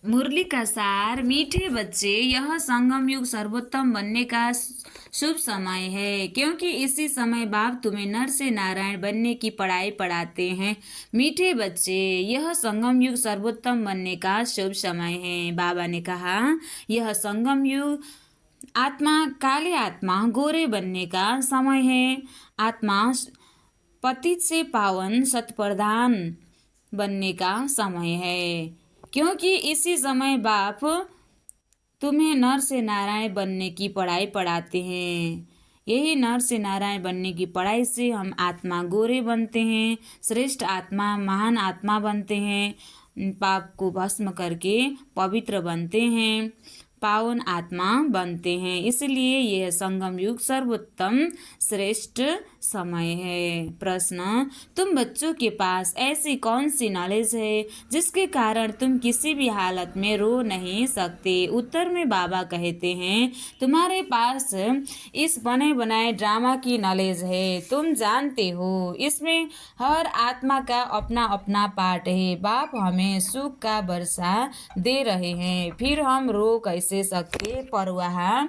मुरली का सार। मीठे बच्चे, यह संगम युग सर्वोत्तम बनने का शुभ समय है, क्योंकि इसी समय बाप तुम्हें नर से नारायण बनने की पढ़ाई पढ़ाते हैं। मीठे बच्चे, यह संगम युग सर्वोत्तम बनने का शुभ समय है। बाबा ने कहा, यह संगम युग काले आत्मा गोरे बनने का समय है। आत्मा पतित से पावन सतप्रधान बनने का समय है, क्योंकि इसी समय बाप तुम्हें नर से नारायण बनने की पढ़ाई पढ़ाते हैं। यही नर से नारायण बनने की पढ़ाई से हम आत्मा गोरे बनते हैं, श्रेष्ठ आत्मा, महान आत्मा बनते हैं, पाप को भस्म करके पवित्र बनते हैं, पावन आत्मा बनते हैं। इसलिए यह संगम युग सर्वोत्तम श्रेष्ठ समय है। प्रश्न, तुम बच्चों के पास ऐसी कौन सी नॉलेज है जिसके कारण तुम किसी भी हालत में रो नहीं सकते? उत्तर में बाबा कहते हैं, तुम्हारे पास इस बने बनाए ड्रामा की नॉलेज है। तुम जानते हो इसमें हर आत्मा का अपना अपना पार्ट है। बाप हमें सुख का वर्षा दे रहे हैं, फिर हम रो कैसे सकते? परवाह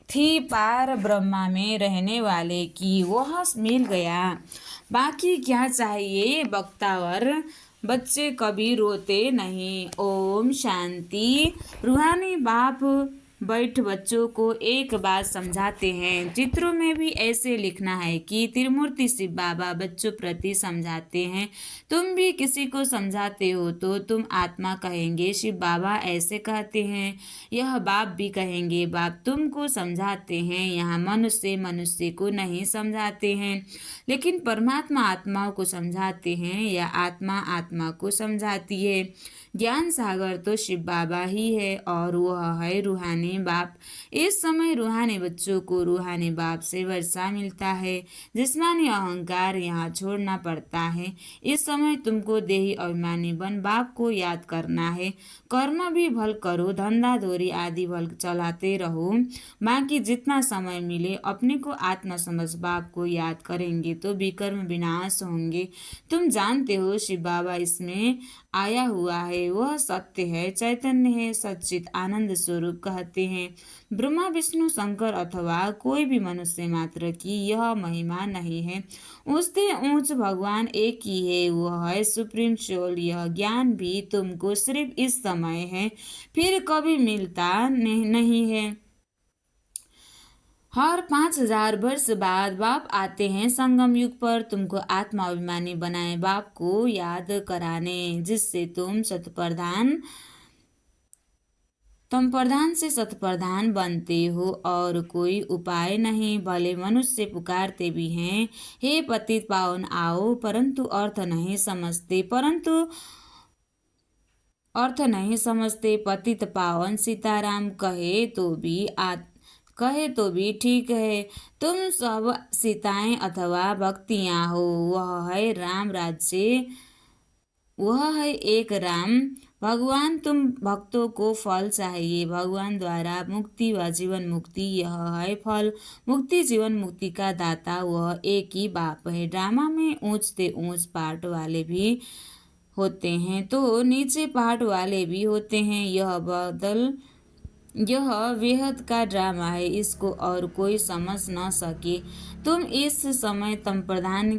थी पार ब्रह्मा में रहने वाले की, वह मिल गया, बाकी क्या चाहिए? बख्तावर बच्चे कभी रोते नहीं। ओम शांति। रूहानी बाप बैठ बच्चों को एक बात समझाते हैं। चित्रों में भी ऐसे लिखना है कि त्रिमूर्ति शिव बाबा बच्चों प्रति समझाते हैं। तुम भी किसी को समझाते हो तो तुम आत्मा कहेंगे, शिव बाबा ऐसे कहते हैं। यह बाप भी कहेंगे, बाप तुमको समझाते हैं। यहाँ मनुष्य को नहीं समझाते हैं, लेकिन परमात्मा आत्माओं को समझाते हैं या आत्मा आत्मा को समझाती है। ज्ञान सागर तो शिव बाबा ही है और वह है रूहानी बाप। इस समय रूहानी बच्चों को रूहानी बाप से वर्षा मिलता है। जिस्मानी अहंकार यहाँ छोड़ना पड़ता है। इस समय तुमको देही अभिमानी बन बाप को याद करना है। कर्म भी भल करो, धंधा धोरी आदि भल चलाते रहो। बाकी जितना समय मिले अपने को आत्मा समझ बाप को याद करेंगे तो विकर्म विनाश होंगे। तुम जानते हो शिव बाबा इसमें आया हुआ है, वह सत्य है, चैतन्य है, सच्चित आनंद स्वरूप कहते हैं। ब्रह्मा विष्णु शंकर अथवा कोई भी मनुष्य मात्र की यह महिमा नहीं है। उससे ऊंच भगवान एक ही है, वह है सुप्रीम सोल। यह ज्ञान भी तुमको सिर्फ इस समय है, फिर कभी मिलता नहीं है। हर 5000 वर्ष बाद बाप आते हैं संगम युग पर तुमको आत्मा अभिमानी बनाए, बाप को याद कराने, जिससे तुम प्रधान से शतप्रधान बनते हो और कोई उपाय नहीं। भले मनुष्य पुकारते भी हैं, हे पतित पावन आओ, परंतु अर्थ नहीं समझते। पतित पावन सीताराम कहे तो भी ठीक है। तुम सब सीताएं अथवा भक्तियां हो। वह है एक राम भगवान। तुम भक्तों को फल चाहिए, भगवान द्वारा मुक्ति व जीवन मुक्ति, यह है फल। मुक्ति जीवन मुक्ति का दाता वह एक ही बाप है। ड्रामा में ऊंच से ऊंच पार्ट वाले भी होते हैं तो नीचे पार्ट वाले भी होते हैं। यह बेहद का ड्रामा है, इसको और कोई समझ न सके। तुम इस समय तम प्रधान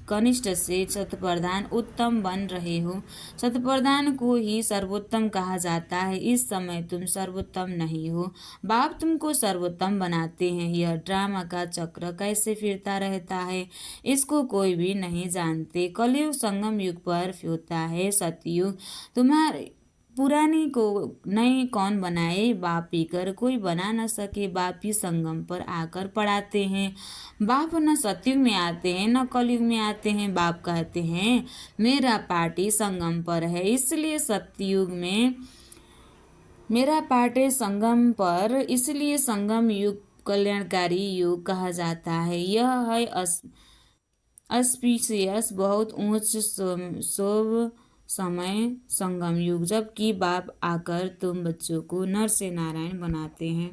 कनिष्ठ से शतप्रधान उत्तम बन रहे हो। शतप्रधान को ही सर्वोत्तम कहा जाता है। इस समय तुम सर्वोत्तम नहीं हो, बाप तुमको सर्वोत्तम बनाते हैं। यह ड्रामा का चक्र कैसे फिरता रहता है इसको कोई भी नहीं जानते। कलयुग संगम युग पर होता है सतयुग। तुम्हारे पुरानी को नई कौन बनाए? बाप पीकर कोई बना न सके। बाप ही संगम पर आकर पढ़ाते हैं। बाप न सतयुग में आते हैं न कलयुग में आते हैं। बाप कहते हैं मेरा पार्टी संगम पर है, इसलिए सतयुग में मेरा पार्टी संगम पर, इसलिए संगम युग कल्याणकारी युग कहा जाता है। यह है अस्पिशियस बहुत ऊंच शोभ समय संगम युग, जबकि बाप आकर तुम बच्चों को नर से नारायण बनाते हैं।